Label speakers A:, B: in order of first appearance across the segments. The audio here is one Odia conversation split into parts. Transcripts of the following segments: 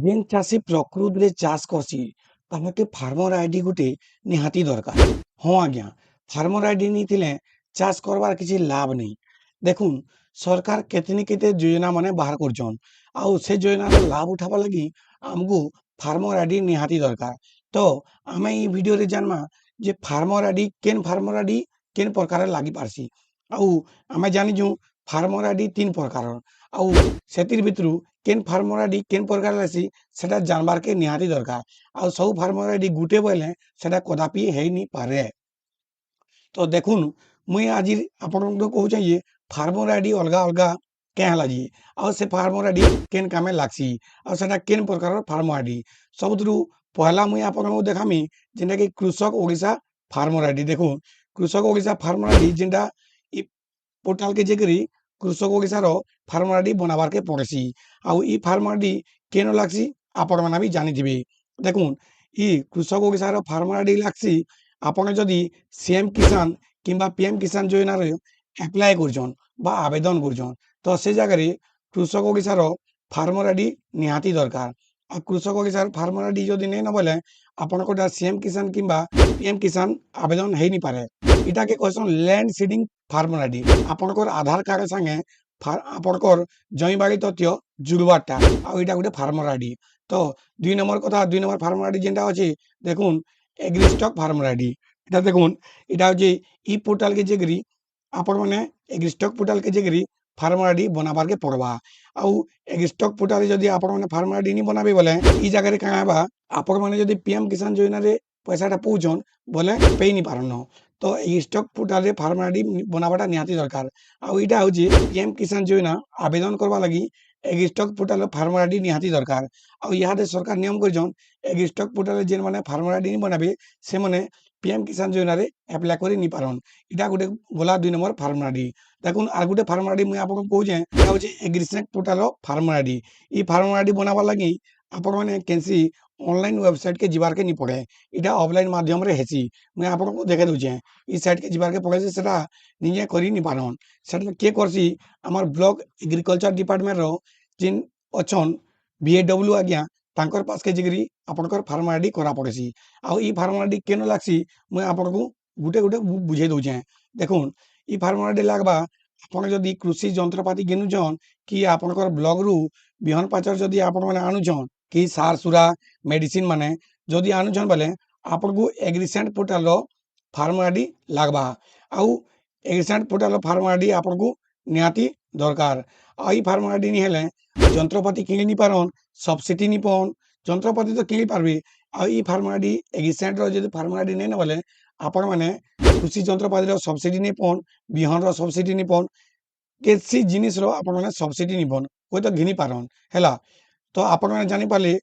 A: ଯେନ୍ ଚାଷୀ ପ୍ରକୃତରେ ଚାଷ କରସି ତାହାକେ ଫାର୍ମର ଆଇଡି ଗୋଟେ ନିହାତି ଦରକାର। ହଁ ଆଜ୍ଞା, ଫାର୍ମର ଆଇଡି ନେଇଥିଲେ ଚାଷ କରବାର କିଛି ଲାଭ नहीं। ଦେଖୁନ୍ ସରକାର କେତେ କେତେ ଯୋଜନା ମାନେ ବାହାର କରୁଛନ୍ ଆଉ ସେ ଯୋଜନାର ଲାଭ ଉଠାବା ଲାଗି ଆମକୁ ଫାର୍ମର ଆଇଡି ନିହାତି ଦରକାର। ତ ଆମେ এই ভিডিওରେ ଜାনମା ଯେ ଫାର୍ମର ଆଇଡି କେନ୍ ପ୍ରକାର ଲାଗି ପାରସି। ଆଉ ଆମେ ଜାଣିଛୁ ଫାର୍ମର ଆଇଡି 3 ପ୍ରକାର ଆଉ ସେଥିର ଭିତରୁ କେନ୍ ଫାର୍ମର ଆଇଡି କେନ୍ ପ୍ରକାର ଲାସି সেটা জানবারকে নিহাতি দরকার। ଆଉ ସବୁ ଫାର୍ମର ଆଇଡି ଗୁଟେ ବୋଇଲେ ସେଟା କଦାପି ହେଇ ନି ପାରେ। ତ ଦେଖୁନ୍ ମୁଇଁ ଆଜି ଆପଣଙ୍କୁ କହୁଛେ ଯେ ଫାର୍ମର ଆଇଡି ଅଲଗା ଅଲଗା କେଁ ହେଲା ଯେ ଆଉ ସେ ଫାର୍ମର ଆଇଡି କେନ୍ କାମେ ଲାଗସି ଆଉ ସେଟା କେନ୍ ପ୍ରକାରର ଫାର୍ମର ଆଇଡି। ସବୁଥିରୁ ପହଲା ମୁଇଁ ଆପଣଙ୍କୁ ଦେখাମି ଯେନ୍ଟାକି କୃଷକ ଓଡ଼ିଶା ଫାର୍ମର ଆଇଡି। ଦେଖୁନ୍ କୃଷକ ଓଡ଼ିଶା ଫାର୍ମର ଆଇଡି ଯେନ୍ଟା ଇ পোর্টালকে যেকরি কৃষক ওড়িশার ফার্মর আইডি বনাবারকে পড়েছি। ଆଉ ଇ ফার্মর আইডি কেন লাগছি ଆପଣ ମାନେ ବି ଜାଣିଥିବେ। ଦେଖୁନ୍ ଇ କୃଷକ ଓଡ଼ିଶାର ଫାର୍ମର ଆଇଡି ଲାଗସି ଆପଣ ଯଦି ସିଏମ୍ କିଷାନ କିମ୍ବା ପିଏମ୍ କିଷାନ ଯୋଜନାରେ ଆପ୍ଲାଏ କରୁଛନ୍ ବା ଆବେଦନ କରୁଛନ୍ ତ ସେ ଜାଗାରେ କୃଷକ ଓଡ଼ିଶାର ଫାର୍ମର ଆଇଡି ନିହାତି ଦରକାର। ଆଉ କୃଷକ ଓଡ଼ିଶାର ଫାର୍ମର ଆଇଡି ଯଦି ନେଇ ନ ବୋଲେ ଆପଣଙ୍କଟା ସିଏମ୍ କିଷାନ କିମ୍ବା ପିଏମ୍ କିଷାନ ଆବେଦନ ହେଇ ନି ପାରେ। ଏଟାକେ କହିସନ୍ ଲ୍ୟାଣ୍ଡ ସିଡିଂ ଫାର୍ମର ଆଇଡି। ଆପଣଙ୍କର ଆଧାର କାର୍ଡ ସାଙ୍ଗେ ଆପଣଙ୍କର ଜମିବାଡ଼ି ତଥ୍ୟ ଜୁଡ଼ବାରଟା ଆଉ ଏଇଟା ଗୋଟେ ଫାର୍ମର ଆଇଡି। ତ 2 নম্বর কথা 2 নম্বর ফার্মার আইডি যেটা আছে দেখুন এগ্রিস্টক ফার্মার আইডি। এটা দেখুন এটা হচ্ছে ই পোর্টালকে যেগিরি আপন মানে এগ্রিস্টক পোর্টালকে যেগিরি ফার্মার আইডি বনাবারকে পড়বা। ଆଉ ଏଗ୍ରିଷ୍ଟକ୍ ପୋର୍ଟାଲରେ ଯଦି ଆପଣମାନେ ଫାର୍ମର ଆଇଡି ନି ବନାବେ ବୋଲେ ଇ ଜାଗାରେ କାଁ ହେବା ଆପଣମାନେ ଯଦି ପିଏମ୍ କିଷାନ ଯୋଜନାରେ ପଇସାଟା ପାଉଛନ୍ ବୋଲେ ପେଇ ନି ପାରନ। ତ ଏଗ୍ରିଷ୍ଟକ୍ ପୋର୍ଟାଲରେ ଫାର୍ମର ଆଇଡି ବନାବାଟା ନିହାତି ଦରକାର। ଆଉ ଏଇଟା ହଉଛି ପିଏମ୍ କିଷାନ ଯୋଜନା ଆବେଦନ କରବା ଲାଗି ଏଗ୍ରିଷ୍ଟକ୍ ପୋର୍ଟାଲର ଫାର୍ମର ଆଇଡି ନିହାତି ଦରକାର। ଆଉ ଇହାଦେ ସରକାର ନିୟମ କରିଛନ୍ ଏଗ୍ରିଷ୍ଟକ୍ ପୋର୍ଟାଲରେ ଯେନ୍ମାନେ ଫାର୍ମର ଆଇଡି ନି ବନାବେ ସେମାନେ ପିଏମ୍ କିଷାନ ଯୋଜନାରେ ଆପ୍ଲାଏ କରି ନି ପାରନ୍। ଏଇଟା ଗୋଟେ ଗଲା 2 নম্বর ଫାର୍ମର ଆଇଡି। দেখুন আর গোটে ফার্মর আইডি মুই আপনাকে কହୁଛେ এটা হচ্ছে এগ্রিসেন্ট পোর্টাল ফার্মর আইডি। ই ফার্মর আইডি বনাবার লাগি আপন মানে কেনসি অনলাইন ওয়েবসাইট কে ଯିବାরকে নি পড়ে। এটা অফলাইন মাধ্যমরে হেসি। মুই আপনাকে দেখে দউଛେ ই সাইট কে ଯିବାরকে পড়ে সেটা নিজে করি নি পারন। সেটা কে করছি আমার ব্লক এগ্রিকলচর ডিপার্টমেন্ট র যিন অছন বিএডব্লিউ আজ্ঞা তাঙ্কর পাশকে যাইকরি আপনার ফার্মর আইডি করা পড়েছি। ଆଉ ଇ ফার্মর আইডি কেন লাগছি মুই আপনাকে গুটে গুটে বুঝাই দউଛେ। দেখুন ଇ ফার্মর আইডি লাগবা ଆପଣ ଯଦି କୃଷି ଯନ୍ତ୍ରପାତି ଘିନୁଛନ୍ କି ଆପଣଙ୍କର ବ୍ଲକରୁ ବିହନ ପାଚର ଯଦି ଆପଣମାନେ ଆଣୁଛନ୍ କି ସାର ସୁରା ମେଡିସିନ ମାନେ ଯଦି ଆଣୁଛନ୍ ବୋଲେ ଆପଣଙ୍କୁ ଏଗ୍ରିସେଣ୍ଟ ପୋର୍ଟାଲର ଫାର୍ମର ଆଇଡି ଲାଗବା। ଆଉ ଏଗ୍ରିସେଣ୍ଟ ପୋର୍ଟାଲର ଫାର୍ମର ଆଇଡି ଆପଣଙ୍କୁ ନିହାତି ଦରକାର। ଆଉ ଇ ଫାର୍ମର ଆଇଡି ନି ହେଲେ ଯନ୍ତ୍ରପାତି କିଣି ନି ପାରନ୍ ସବସିଡି ନି ପାଉନ୍। ଯନ୍ତ୍ରପାତି ତ କିଣି ପାରବେ ଆଉ ଇ ଫାର୍ମର ଆଇଡି ଏଗ୍ରିସେଣ୍ଟର ଯଦି ଫାର୍ମର ଆଇଡି ନେଇ ନ ବୋଲେ ଆପଣମାନେ କୃଷି ଯନ୍ତ୍ରପାତିର ସବସିଡି ନି ପାଉନ୍ ବିହନର ସବସିଡି ନି ପାଉନ୍ କେସି ଜିନିଷର ଆପଣମାନେ ସବସିଡି ନି ପାଉନ୍ ହୁଏତ ଘିନି ପାରନ୍ ହେଲା। ତ ଆପଣମାନେ ଜାଣିପାରିଲେ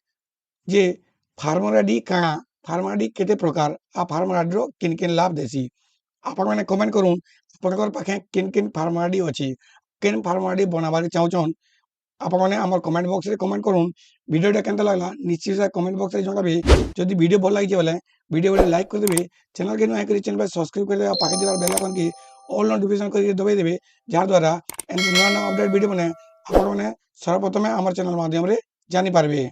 A: ଯେ ଫାର୍ମର ଆଇଡି କାଣା ଫାର୍ମର ଆଇଡି କେତେ ପ୍ରକାର ଆଉ ଫାର୍ମର ଆଇଡିର କେନ୍ କେନ୍ ଲାଭ ଦେସି। ଆପଣମାନେ କମେଣ୍ଟ କରୁନ୍ ଆପଣଙ୍କର ପାଖେ କେନ୍ କେନ୍ ଫାର୍ମର ଆଇଡି ଅଛି କେନ୍ ଫାର୍ମର ଆଇଡି ବନାବାକେ ଚାହୁଁଛନ୍ ଆପଣମାନେ আমার কমেন্ট বক্সরে কমেন্ট করুন। ভিডিওটা কেমন লাগলা নিশ্চিত কমেন্ট বক্সরে জনাবে। যদি ভিডিও ভাল লাগিছে বলে ভিডিও গোটে লাইক କରିଦେବେ। ଚ୍ୟାନେଲকে ନୂଆ କରି ଚ୍ୟାନେଲ ସବସ୍କ୍ରାଇବ କରିଦେବେ ଆଉ ପାଖେ ଥିବାର ବେଲ୍ ଆଇକନ୍ କି ଅଲ୍ ନୋଟିଫିକେସନ କରିକି ଦବାଇ ଦେବେ ଯାହାଦ୍ୱାରା ଏମିତି ନୂଆ ନୂଆ ଅପଡେଟ୍ ଭିଡ଼ିଓ ମାନେ ଆପଣମାନେ ସର୍ବପ୍ରଥମେ ଆମର ଚ୍ୟାନେଲ ମାଧ୍ୟମରେ ଜାଣିପାରିବେ।